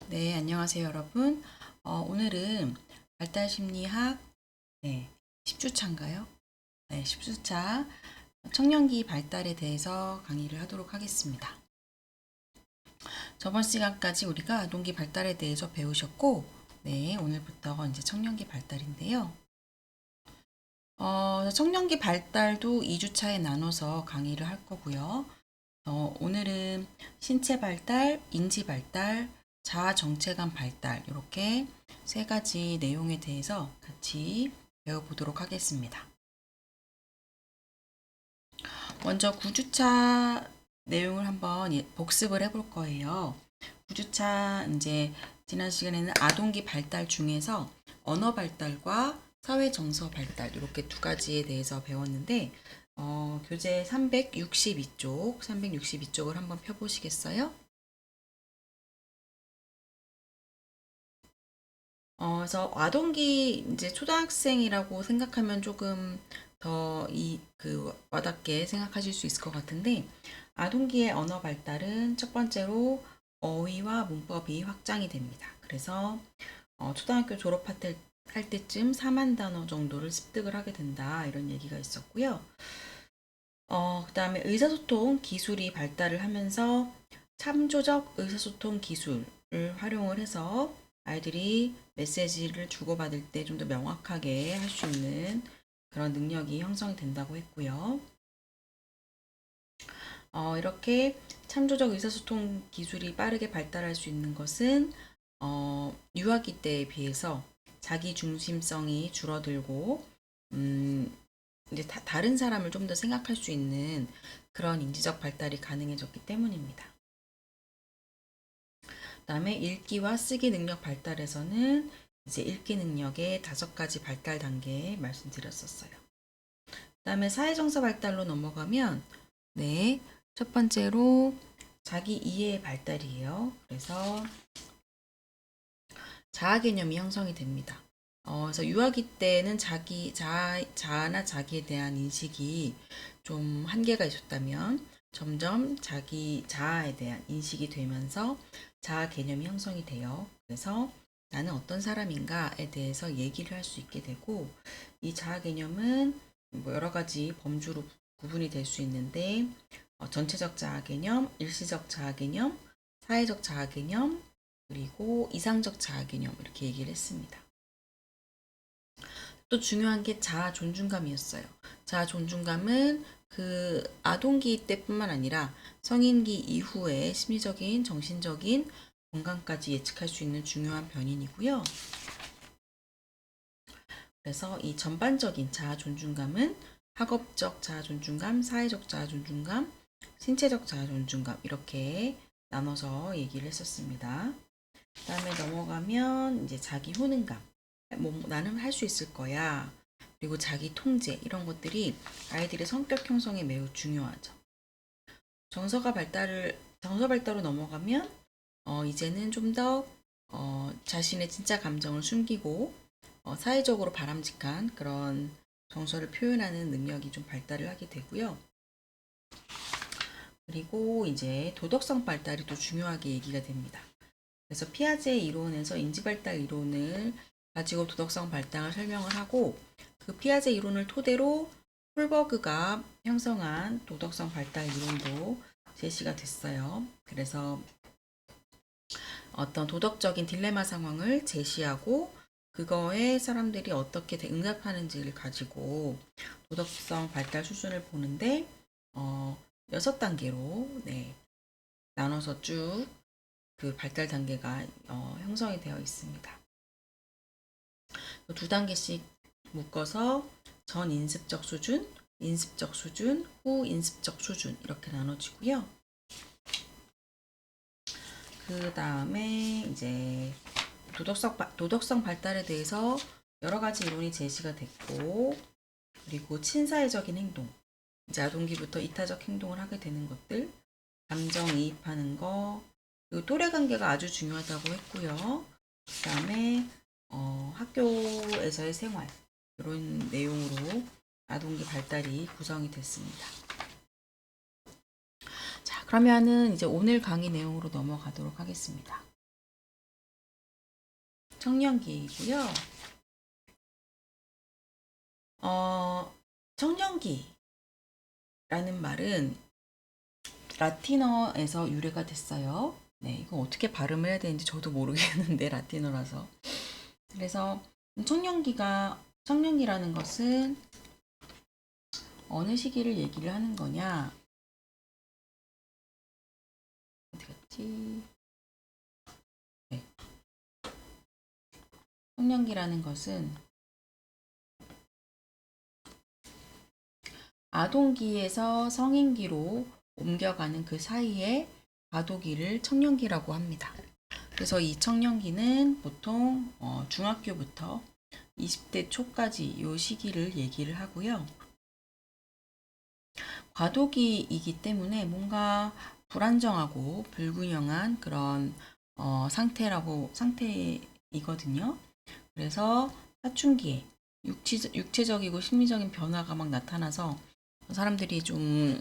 네, 안녕하세요, 여러분. 오늘은 발달심리학 10주차인가요? 네, 10주차 청년기 발달에 대해서 강의를 하도록 하겠습니다. 저번 시간까지 우리가 아동기 발달에 대해서 배우셨고, 네, 오늘부터 이제 청년기 발달인데요. 청년기 발달도 2주차에 나눠서 강의를 할 거고요. 오늘은 신체 발달, 인지 발달, 자아 정체감 발달 이렇게 세 가지 내용에 대해서 같이 배워보도록 하겠습니다. 먼저 9주차 내용을 한번 복습을 해볼 거예요. 9주차 이제 지난 시간에는 아동기 발달 중에서 언어 발달과 사회 정서 발달 이렇게 두 가지에 대해서 배웠는데 교재 362쪽을 한번 펴보시겠어요? 그래서 아동기 이제 초등학생이라고 생각하면 조금 더 와닿게 생각하실 수 있을 것 같은데 아동기의 언어 발달은 첫 번째로 어휘와 문법이 확장이 됩니다. 그래서 초등학교 할 때쯤 4만 단어 정도를 습득을 하게 된다 이런 얘기가 있었고요. 그 다음에 의사소통 기술이 발달을 하면서 참조적 의사소통 기술을 활용을 해서 아이들이 메시지를 주고받을 때 좀 더 명확하게 할 수 있는 그런 능력이 형성이 된다고 했고요. 이렇게 참조적 의사소통 기술이 빠르게 발달할 수 있는 것은 유아기 때에 비해서 자기 중심성이 줄어들고 이제 다른 사람을 좀 더 생각할 수 있는 그런 인지적 발달이 가능해졌기 때문입니다. 그다음에 읽기와 쓰기 능력 발달에서는 이제 읽기 능력의 5가지 발달 단계 말씀드렸었어요. 그다음에 사회정서 발달로 넘어가면 네, 첫 번째로 자기 이해의 발달이에요. 그래서 자아 개념이 형성이 됩니다. 그래서 유아기 때는 자아나 자기에 대한 인식이 좀 한계가 있었다면 점점 자기 자아에 대한 인식이 되면서 자아 개념이 형성이 돼요. 그래서 나는 어떤 사람인가에 대해서 얘기를 할 수 있게 되고 이 자아 개념은 뭐 여러 가지 범주로 구분이 될 수 있는데 전체적 자아 개념, 일시적 자아 개념, 사회적 자아 개념, 그리고 이상적 자아 개념 이렇게 얘기를 했습니다. 또 중요한 게 자아 존중감이었어요. 자아 존중감은 그 아동기 때뿐만 아니라 성인기 이후에 심리적인, 정신적인 건강까지 예측할 수 있는 중요한 변인이고요. 그래서 이 전반적인 자아 존중감은 학업적 자아 존중감, 사회적 자아 존중감, 신체적 자아 존중감 이렇게 나눠서 얘기를 했었습니다. 그다음에 넘어가면 이제 자기 효능감. 나는 할 수 있을 거야. 그리고 자기 통제 이런 것들이 아이들의 성격 형성에 매우 중요하죠. 정서 발달로 넘어가면 이제는 좀 더 자신의 진짜 감정을 숨기고 사회적으로 바람직한 그런 정서를 표현하는 능력이 좀 발달을 하게 되고요. 그리고 이제 도덕성 발달이 또 중요하게 얘기가 됩니다. 그래서 피아제 이론에서 인지발달 이론을 가지고 도덕성 발달을 설명을 하고 그 피아제 이론을 토대로 홀버그가 형성한 도덕성 발달 이론도 제시가 됐어요. 그래서 어떤 도덕적인 딜레마 상황을 제시하고 그거에 사람들이 어떻게 응답하는지를 가지고 도덕성 발달 수준을 보는데 6단계로 나눠서 쭉 그 발달 단계가 형성이 되어 있습니다. 2단계씩 묶어서 전 인습적 수준, 인습적 수준, 후 인습적 수준 이렇게 나눠지고요. 그 다음에 이제 도덕성 발달에 대해서 여러 가지 이론이 제시가 됐고, 그리고 친사회적인 행동, 이제 아동기부터 이타적 행동을 하게 되는 것들, 감정이입하는 거, 그리고 또래 관계가 아주 중요하다고 했고요. 그 다음에 학교에서의 생활 이런 내용으로 아동기 발달이 구성이 됐습니다. 자, 그러면은 이제 오늘 강의 내용으로 넘어가도록 하겠습니다. 청년기이고요. 청년기라는 말은 라틴어에서 유래가 됐어요. 네, 이거 어떻게 발음을 해야 되는지 저도 모르겠는데 라틴어라서. 그래서 청년기라는 것은 어느 시기를 얘기를 하는 거냐? 어디 갔지? 네. 청년기라는 것은 아동기에서 성인기로 옮겨가는 그 사이에 과도기를 청년기라고 합니다. 그래서 이 청년기는 보통 중학교부터 20대 초까지 이 시기를 얘기를 하고요. 과도기이기 때문에 뭔가 불안정하고 불균형한 그런 상태이거든요. 그래서 사춘기에 육체적이고 심리적인 변화가 막 나타나서 사람들이 좀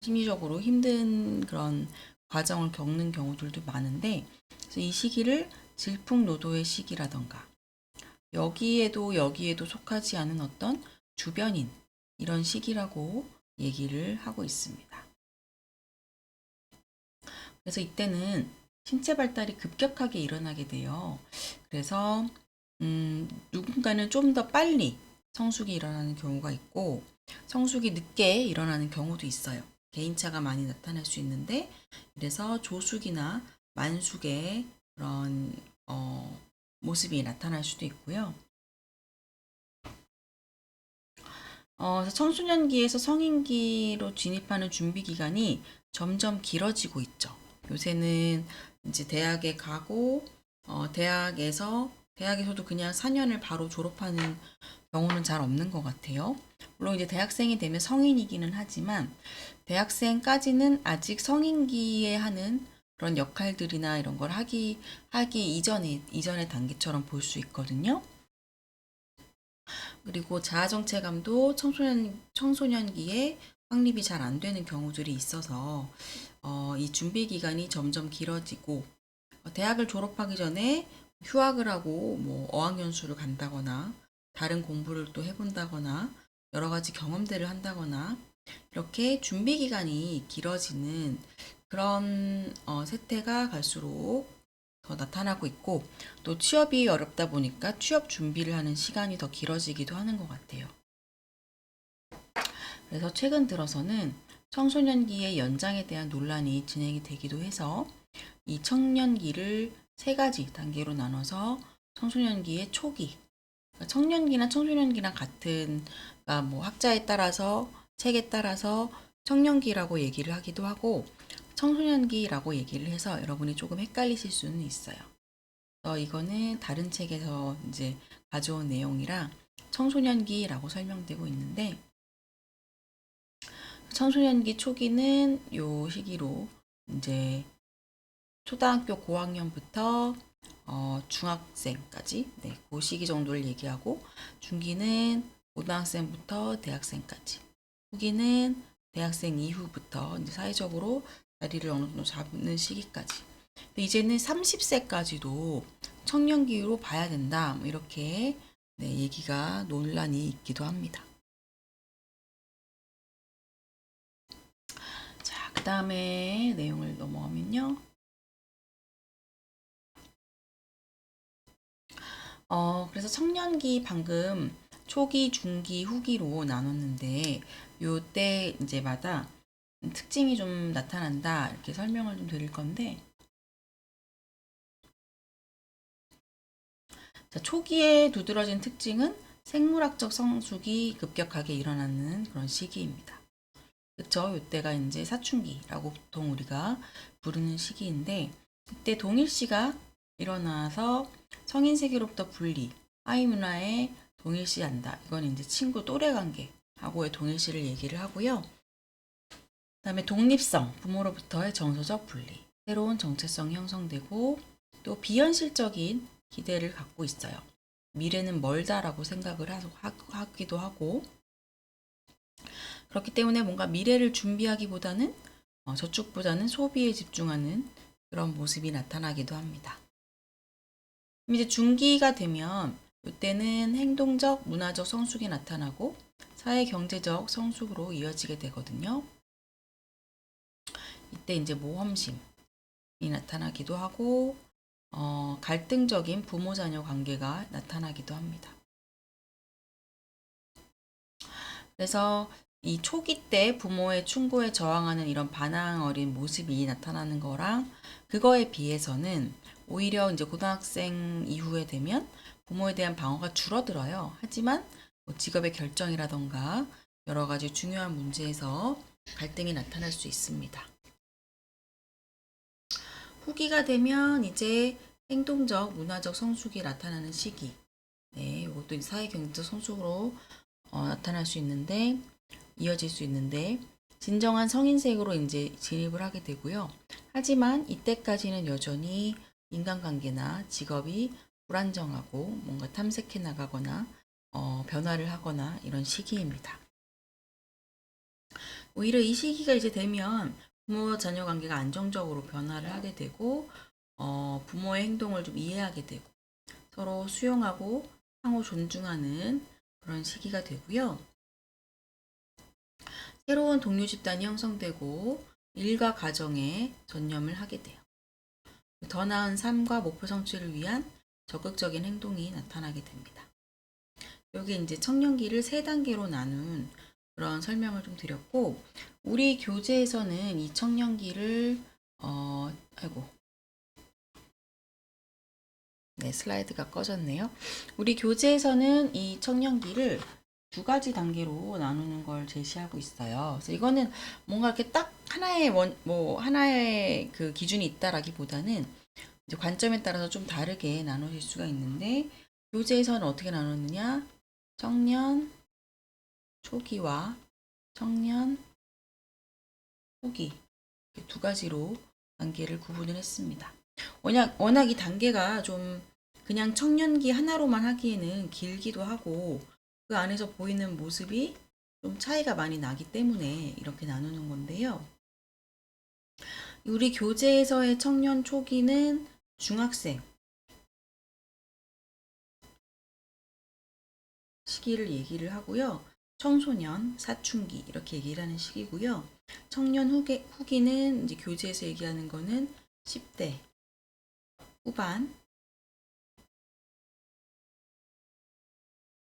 심리적으로 힘든 그런 과정을 겪는 경우들도 많은데, 그래서 이 시기를 질풍노도의 시기라던가 여기에도 속하지 않은 어떤 주변인 이런 시기라고 얘기를 하고 있습니다. 그래서 이때는 신체 발달이 급격하게 일어나게 돼요. 그래서 누군가는 좀 더 빨리 성숙이 일어나는 경우가 있고 성숙이 늦게 일어나는 경우도 있어요. 개인차가 많이 나타날 수 있는데, 그래서 조숙이나 만숙의 그런 모습이 나타날 수도 있고요. 그래서 청소년기에서 성인기로 진입하는 준비 기간이 점점 길어지고 있죠. 요새는 이제 대학에 가고 대학에서도 그냥 4년을 바로 졸업하는 경우는 잘 없는 것 같아요. 물론 이제 대학생이 되면 성인이기는 하지만 대학생까지는 아직 성인기에 하는 그런 역할들이나 이런 걸 하기 이전의 단계처럼 볼 수 있거든요. 그리고 자아정체감도 청소년기에 확립이 잘 안 되는 경우들이 있어서 이 준비 기간이 점점 길어지고 대학을 졸업하기 전에 휴학을 하고 뭐 어학연수를 간다거나 다른 공부를 또 해본다거나 여러 가지 경험들을 한다거나 이렇게 준비 기간이 길어지는 그런 세태가 갈수록 더 나타나고 있고, 또 취업이 어렵다 보니까 취업 준비를 하는 시간이 더 길어지기도 하는 것 같아요. 그래서 최근 들어서는 청소년기의 연장에 대한 논란이 진행이 되기도 해서 이 청년기를 세 가지 단계로 나눠서 청소년기의 초기, 그러니까 청년기나 청소년기랑 같은, 그러니까 뭐 학자에 따라서 책에 따라서 청년기라고 얘기를 하기도 하고 청소년기라고 얘기를 해서 여러분이 조금 헷갈리실 수는 있어요. 이거는 다른 책에서 이제 가져온 내용이라 청소년기라고 설명되고 있는데, 청소년기 초기는 요 시기로 이제 초등학교 고학년부터 중학생까지, 네, 그 시기 정도를 얘기하고, 중기는 고등학생부터 대학생까지, 후기는 대학생 이후부터 이제 사회적으로 자리를 어느 정도 잡는 시기까지. 근데 이제는 30세까지도 청년기로 봐야 된다, 뭐 이렇게 네, 얘기가 논란이 있기도 합니다. 자, 그 다음에 내용을 넘어가면요. 그래서 청년기 방금 초기, 중기, 후기로 나눴는데 요때 이제마다 특징이 좀 나타난다 이렇게 설명을 좀 드릴 건데, 자, 초기에 두드러진 특징은 생물학적 성숙이 급격하게 일어나는 그런 시기입니다. 그쵸? 요때가 이제 사춘기라고 보통 우리가 부르는 시기인데, 이때 동일시가 일어나서 성인 세계로부터 분리, 아이 문화에 동일시한다. 이건 이제 친구 또래 관계하고의 동일시를 얘기를 하고요. 그다음에 독립성, 부모로부터의 정서적 분리, 새로운 정체성이 형성되고 또 비현실적인 기대를 갖고 있어요. 미래는 멀다라고 생각을 하기도 하고, 그렇기 때문에 뭔가 미래를 준비하기보다는 저축보다는 소비에 집중하는 그런 모습이 나타나기도 합니다. 이제 중기가 되면 이때는 행동적, 문화적 성숙이 나타나고 사회 경제적 성숙으로 이어지게 되거든요. 이때 이제 모험심이 나타나기도 하고 갈등적인 부모 자녀 관계가 나타나기도 합니다. 그래서 이 초기 때 부모의 충고에 저항하는 이런 반항 어린 모습이 나타나는 거랑 그거에 비해서는 오히려 이제 고등학생 이후에 되면 부모에 대한 방어가 줄어들어요. 하지만 뭐 직업의 결정이라던가 여러 가지 중요한 문제에서 갈등이 나타날 수 있습니다. 후기가 되면 이제 행동적, 문화적 성숙이 나타나는 시기. 네, 이것도 사회 경제적 성숙으로 나타날 수 있는데 이어질 수 있는데 진정한 성인색으로 이제 진입을 하게 되고요. 하지만 이때까지는 여전히 인간관계나 직업이 불안정하고 뭔가 탐색해 나가거나 변화를 하거나 이런 시기입니다. 오히려 이 시기가 이제 되면 부모 자녀 관계가 안정적으로 변화를 하게 되고 부모의 행동을 좀 이해하게 되고 서로 수용하고 상호 존중하는 그런 시기가 되고요. 새로운 동료 집단이 형성되고 일과 가정에 전념을 하게 돼요. 더 나은 삶과 목표 성취를 위한 적극적인 행동이 나타나게 됩니다. 여기 이제 청년기를 세 단계로 나눈 그런 설명을 좀 드렸고, 우리 교재에서는 이 청년기를 네, 슬라이드가 꺼졌네요. 우리 교재에서는 이 청년기를 두 가지 단계로 나누는 걸 제시하고 있어요. 그래서 이거는 뭔가 이렇게 딱 하나의 그 기준이 있다라기보다는 이제 관점에 따라서 좀 다르게 나누실 수가 있는데, 교재에서는 어떻게 나누느냐? 청년 초기와 청년 후기 이렇게 두 가지로 단계를 구분을 했습니다. 워낙 이 단계가 좀 그냥 청년기 하나로만 하기에는 길기도 하고 그 안에서 보이는 모습이 좀 차이가 많이 나기 때문에 이렇게 나누는 건데요. 우리 교재에서의 청년 초기는 중학생 시기를 얘기를 하고요. 청소년, 사춘기 이렇게 얘기를 하는 시기고요. 청년 후기는 이제 교재에서 얘기하는 거는 10대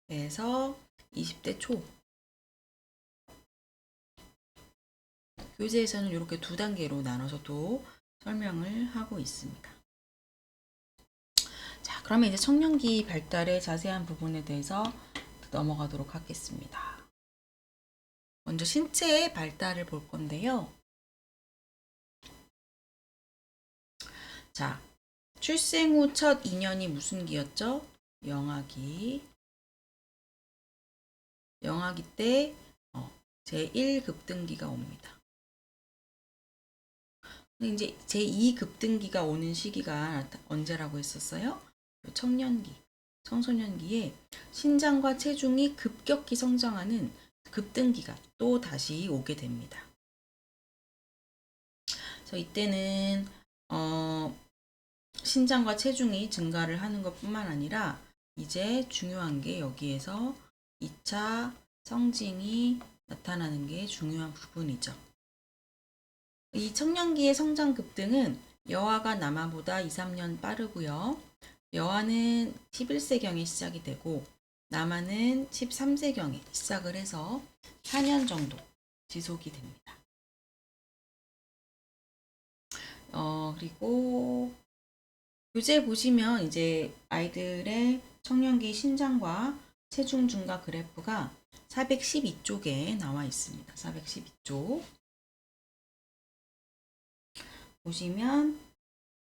후반에서 20대 초. 교재에서는 이렇게 두 단계로 나눠서 또 설명을 하고 있습니다. 자, 그러면 이제 청년기 발달의 자세한 부분에 대해서 넘어가도록 하겠습니다. 먼저 신체의 발달을 볼 건데요. 자, 출생 후 첫 2년이 무슨 기였죠? 영아기. 영아기 때 제1급등기가 옵니다. 근데 이제 제2급등기가 오는 시기가 언제라고 했었어요? 청년기, 청소년기에 신장과 체중이 급격히 성장하는 급등기가 또 다시 오게 됩니다. 그래서 이때는 신장과 체중이 증가를 하는 것뿐만 아니라 이제 중요한 게 여기에서 2차 성징이 나타나는 게 중요한 부분이죠. 이 청년기의 성장 급등은 여아가 남아보다 2, 3년 빠르고요. 여아는 11세경에 시작이 되고 남아는 13세경에 시작을 해서 4년 정도 지속이 됩니다. 그리고 교재 보시면 이제 아이들의 청년기 신장과 체중 증가 그래프가 412쪽에 나와 있습니다. 412쪽. 보시면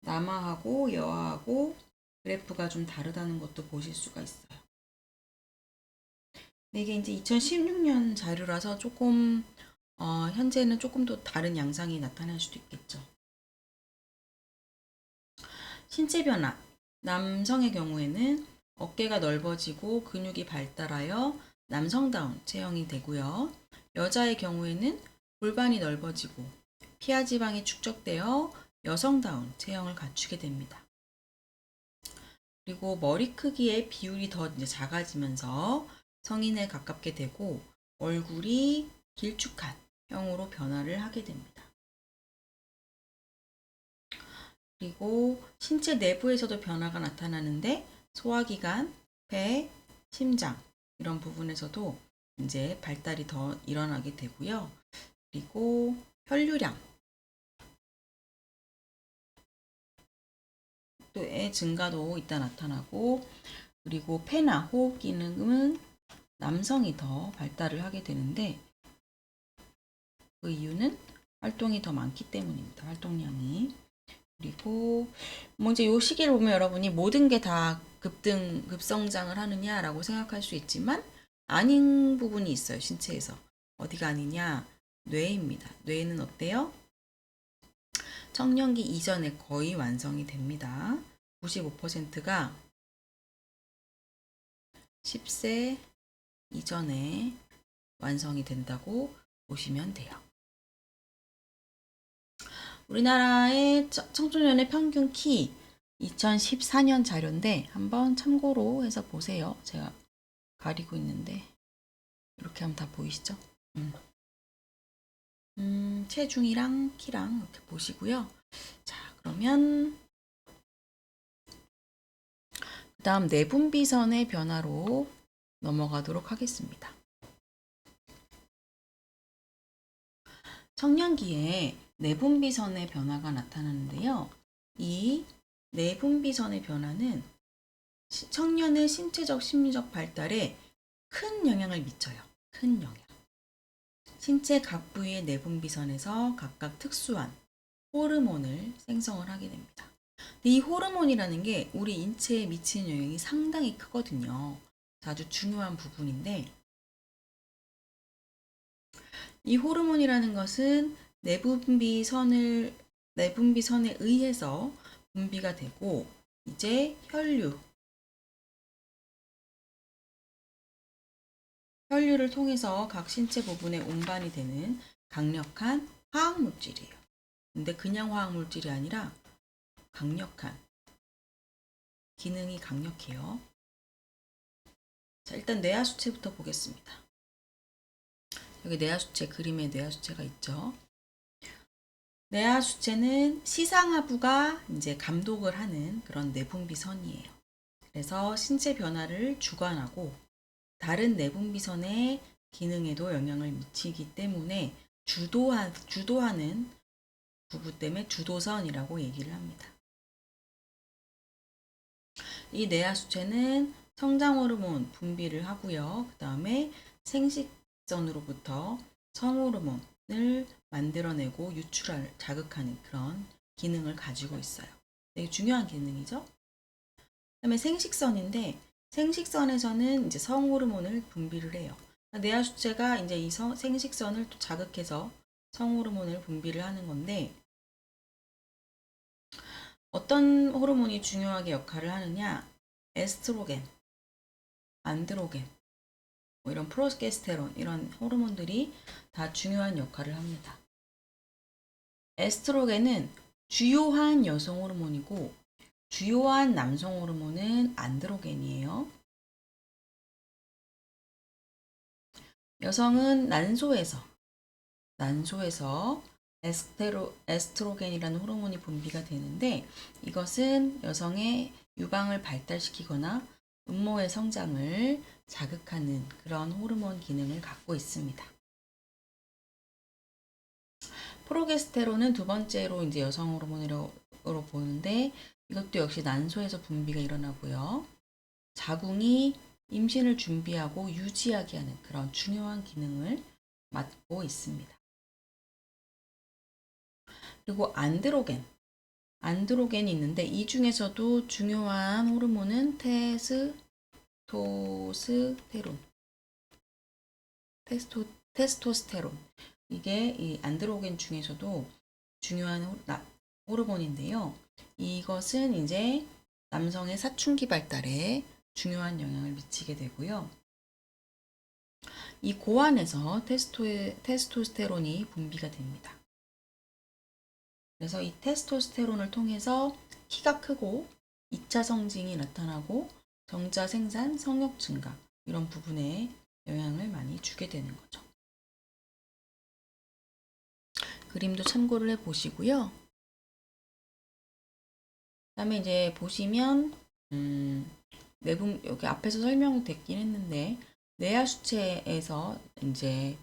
남아하고 여아하고 그래프가 좀 다르다는 것도 보실 수가 있어요. 근데 이게 이제 2016년 자료라서 조금 현재는 조금 더 다른 양상이 나타날 수도 있겠죠. 신체 변화. 남성의 경우에는 어깨가 넓어지고 근육이 발달하여 남성다운 체형이 되고요. 여자의 경우에는 골반이 넓어지고 피하 지방이 축적되어 여성다운 체형을 갖추게 됩니다. 그리고 머리 크기의 비율이 더 이제 작아지면서 성인에 가깝게 되고 얼굴이 길쭉한 형으로 변화를 하게 됩니다. 그리고 신체 내부에서도 변화가 나타나는데 소화기관, 폐, 심장 이런 부분에서도 이제 발달이 더 일어나게 되고요. 그리고 혈류량의 증가도 이따 나타나고 그리고 폐나 호흡 기능은 남성이 더 발달을 하게 되는데 그 이유는 활동이 더 많기 때문입니다. 활동량이. 그리고 뭐 이제 요 시기를 보면 여러분이 모든 게 다 급성장을 하느냐라고 생각할 수 있지만 아닌 부분이 있어요. 신체에서. 어디가 아니냐? 뇌입니다. 뇌는 어때요? 청년기 이전에 거의 완성이 됩니다. 95%가 10세 이전에 완성이 된다고 보시면 돼요. 우리나라의 청소년의 평균 키 2014년 자료인데 한번 참고로 해서 보세요. 제가 가리고 있는데 이렇게 하면 다 보이시죠? 체중이랑 키랑 이렇게 보시고요. 자, 그러면 그 다음 내분비선의 변화로 넘어가도록 하겠습니다. 청년기에 내분비선의 변화가 나타나는데요. 이 내분비선의 변화는 청년의 신체적, 심리적 발달에 큰 영향을 미쳐요. 큰 영향. 신체 각 부위의 내분비선에서 각각 특수한 호르몬을 생성을 하게 됩니다. 이 호르몬이라는 게 우리 인체에 미치는 영향이 상당히 크거든요. 아주 중요한 부분인데 이 호르몬이라는 것은 내분비선에 의해서 분비가 되고 이제 혈류를 통해서 각 신체 부분에 운반이 되는 강력한 화학물질이에요. 근데 그냥 화학물질이 아니라 강력한 기능이 강력해요. 자, 일단 뇌하수체부터 보겠습니다. 여기 뇌하수체 그림에 뇌하수체가 있죠. 뇌하수체는 시상하부가 이제 감독을 하는 그런 내분비선이에요. 그래서 신체 변화를 주관하고 다른 내분비선의 기능에도 영향을 미치기 때문에 주도하는 부분 때문에 주도선이라고 얘기를 합니다. 이 뇌하수체는 성장 호르몬 분비를 하고요. 그 다음에 생식선으로부터 성호르몬을 만들어내고 자극하는 그런 기능을 가지고 있어요. 되게 중요한 기능이죠. 그 다음에 생식선인데 생식선에서는 이제 성호르몬을 분비를 해요. 뇌하수체가 이제 이 생식선을 또 자극해서 성호르몬을 분비를 하는 건데 어떤 호르몬이 중요하게 역할을 하느냐? 에스트로겐, 안드로겐, 뭐 이런 프로게스테론 이런 호르몬들이 다 중요한 역할을 합니다. 에스트로겐은 주요한 여성 호르몬이고 주요한 남성 호르몬은 안드로겐이에요. 여성은 난소에서 에스트로겐이라는 호르몬이 분비가 되는데 이것은 여성의 유방을 발달시키거나 음모의 성장을 자극하는 그런 호르몬 기능을 갖고 있습니다. 프로게스테론은 두 번째로 이제 여성 호르몬으로 보는데 이것도 역시 난소에서 분비가 일어나고요. 자궁이 임신을 준비하고 유지하게 하는 그런 중요한 기능을 맡고 있습니다. 그리고 안드로겐이 있는데 이 중에서도 중요한 호르몬은 테스토스테론. 이게 이 안드로겐 중에서도 중요한 호르몬인데요. 이것은 이제 남성의 사춘기 발달에 중요한 영향을 미치게 되고요. 이 고환에서 테스토스테론이 분비가 됩니다. 그래서 이 테스토스테론을 통해서 키가 크고 2차 성징이 나타나고 정자 생산, 성욕 증가 이런 부분에 영향을 많이 주게 되는 거죠. 그림도 참고를 해 보시고요. 그다음에 이제 보시면 내분 여기 앞에서 설명됐긴 했는데 뇌하 수체에서 이제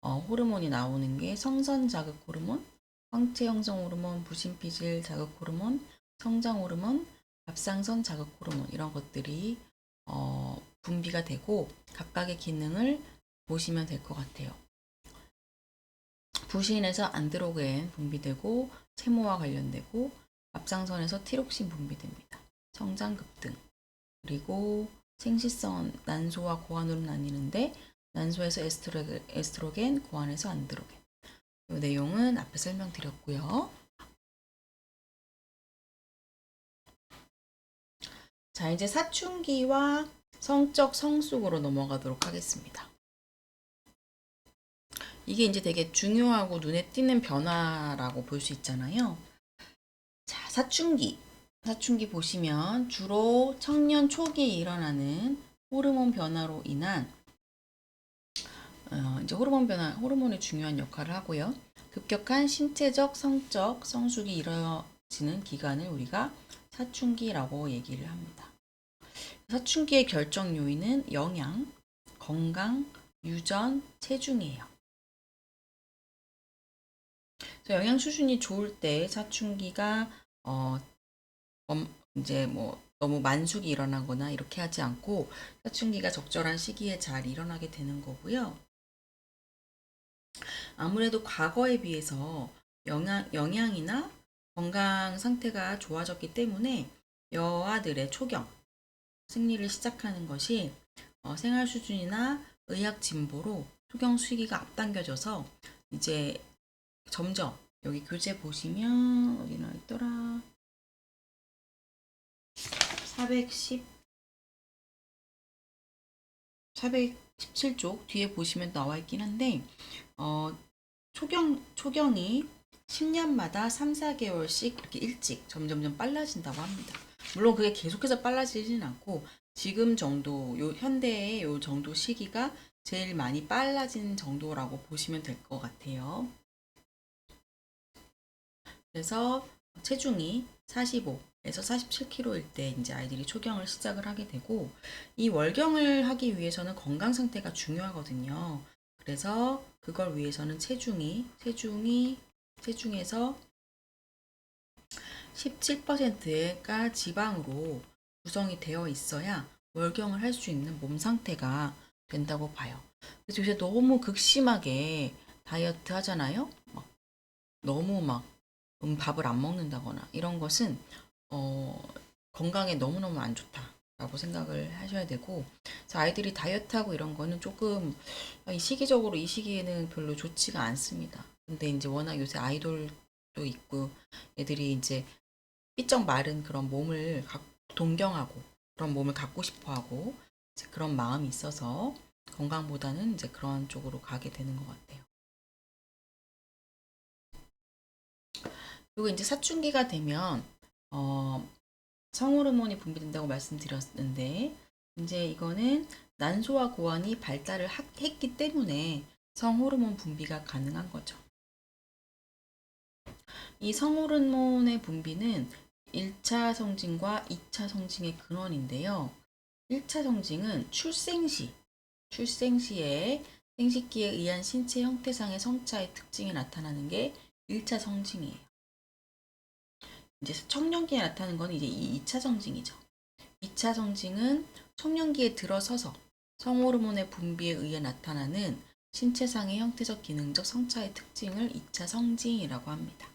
호르몬이 나오는 게 성선 자극 호르몬, 황체 형성 호르몬, 부신피질 자극 호르몬, 성장 호르몬, 갑상선 자극 호르몬 이런 것들이 분비가 되고 각각의 기능을 보시면 될 것 같아요. 부신에서 안드로겐 분비되고 채모와 관련되고 갑상선에서 티록신 분비됩니다. 성장 급등 그리고 생시성 난소와 고환으로 나뉘는데 난소에서 에스트로겐, 고환에서 안드로겐. 이 내용은 앞에 설명드렸고요. 자, 이제 사춘기와 성적 성숙으로 넘어가도록 하겠습니다. 이게 이제 되게 중요하고 눈에 띄는 변화라고 볼 수 있잖아요. 자, 사춘기 보시면 주로 청년 초기에 일어나는 호르몬 변화로 인한 이제 호르몬 변화, 호르몬이 중요한 역할을 하고요. 급격한 신체적, 성적 성숙이 이루어지는 기간을 우리가 사춘기라고 얘기를 합니다. 사춘기의 결정 요인은 영양, 건강, 유전, 체중이에요. 영양 수준이 좋을 때 사춘기가 이제 뭐 너무 만숙이 일어나거나 이렇게 하지 않고 사춘기가 적절한 시기에 잘 일어나게 되는 거고요. 아무래도 과거에 비해서 영양이나 건강 상태가 좋아졌기 때문에 여아들의 초경, 생리를 시작하는 것이 생활 수준이나 의학 진보로 초경 시기가 앞당겨져서 이제 점점 여기 교재 보시면 어디 나와 있더라? 417쪽 뒤에 보시면 나와 있긴 한데 초경이 10년마다 3, 4개월씩 이렇게 일찍 점점점 빨라진다고 합니다. 물론 그게 계속해서 빨라지진 않고 지금 정도 현대의 요 정도 시기가 제일 많이 빨라진 정도라고 보시면 될 것 같아요. 그래서 체중이 45에서 47kg일 때 이제 아이들이 초경을 시작을 하게 되고 이 월경을 하기 위해서는 건강 상태가 중요하거든요. 그래서 그걸 위해서는 체중에서 17%가 지방으로 구성이 되어 있어야 월경을 할 수 있는 몸 상태가 된다고 봐요. 그래서 요새 너무 극심하게 다이어트 하잖아요. 너무 밥을 안 먹는다거나 이런 것은 건강에 너무너무 안 좋다라고 생각을 하셔야 되고 그래서 아이들이 다이어트하고 이런 거는 조금 시기적으로 이 시기에는 별로 좋지가 않습니다. 근데 이제 워낙 요새 아이돌도 있고 애들이 이제 삐쩍 마른 그런 몸을 동경하고 그런 몸을 갖고 싶어 하고 그런 마음이 있어서 건강보다는 이제 그런 쪽으로 가게 되는 것 같아요. 그리고 이제 사춘기가 되면 성호르몬이 분비된다고 말씀드렸는데 이제 이거는 난소와 고환이 발달을 했기 때문에 성호르몬 분비가 가능한 거죠. 이 성호르몬의 분비는 1차 성징과 2차 성징의 근원인데요. 1차 성징은 출생시에 생식기에 의한 신체 형태상의 성차의 특징이 나타나는 게 1차 성징이에요. 이제 청년기에 나타나는 건 이제 2차 성징이죠. 2차 성징은 청년기에 들어서서 성호르몬의 분비에 의해 나타나는 신체상의 형태적 기능적 성차의 특징을 2차 성징이라고 합니다.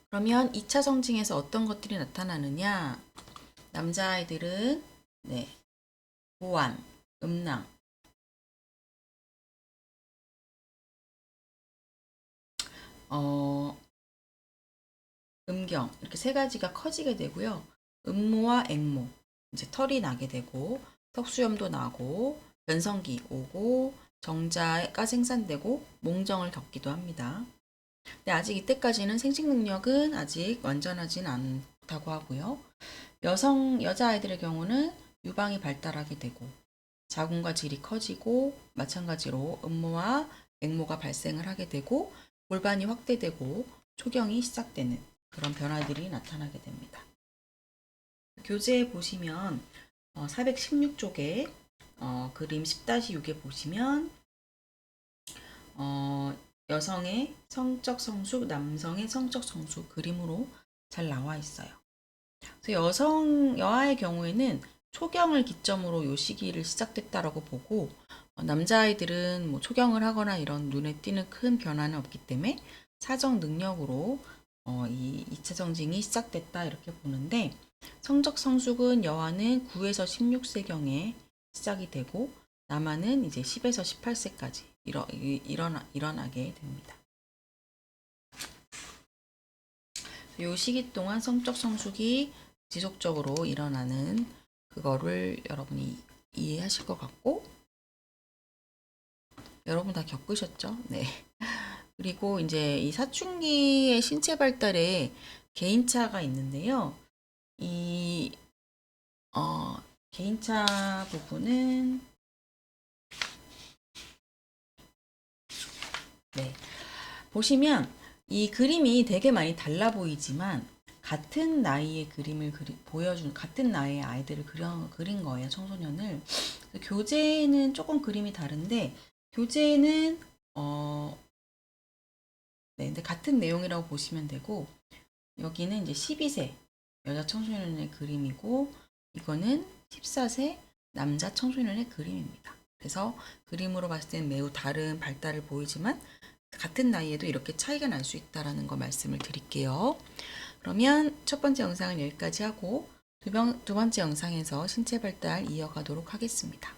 그러면 2차 성징에서 어떤 것들이 나타나느냐? 남자아이들은 고환, 음낭, 음경 이렇게 세 가지가 커지게 되고요. 음모와 앵모 이제 털이 나게 되고 턱수염도 나고 변성기 오고 정자가 생산되고 몽정을 겪기도 합니다. 근데 아직 이때까지는 생식 능력은 아직 완전하진 좋다고 하고요. 여자아이들의 경우는 유방이 발달하게 되고 자궁과 질이 커지고 마찬가지로 음모와 앵모가 발생을 하게 되고 골반이 확대되고 초경이 시작되는 그런 변화들이 나타나게 됩니다. 교재에 보시면 416쪽에 그림 10-6에 보시면 여성의 성적 성숙, 남성의 성적 성숙 그림으로 잘 나와 있어요. 그래서 여아의 경우에는 초경을 기점으로 요 시기를 시작됐다라고 보고 남자아이들은 뭐 초경을 하거나 이런 눈에 띄는 큰 변화는 없기 때문에 사정 능력으로 이 2차 정징이 시작됐다 이렇게 보는데 성적 성숙은 여아는 9에서 16세경에 시작이 되고 남아는 이제 10에서 18세까지 일어나게 됩니다. 이 시기 동안 성적 성숙이 지속적으로 일어나는 그거를 여러분이 이해하실 것 같고 여러분 다 겪으셨죠? 네. 그리고 이제 이 사춘기의 신체 발달에 개인차가 있는데요. 이 개인차 부분은 네. 보시면 이 그림이 되게 많이 달라 보이지만 같은 나이의 그림을 보여준 같은 나이의 아이들을 그린 거예요. 청소년을. 교재는 조금 그림이 다른데 교재는 네, 근데 같은 내용이라고 보시면 되고 여기는 이제 12세 여자 청소년의 그림이고 이거는 14세 남자 청소년의 그림입니다. 그래서 그림으로 봤을 때는 매우 다른 발달을 보이지만 같은 나이에도 이렇게 차이가 날 수 있다는 거 말씀을 드릴게요. 그러면 첫 번째 영상은 여기까지 하고 두 번째 영상에서 신체 발달 이어가도록 하겠습니다.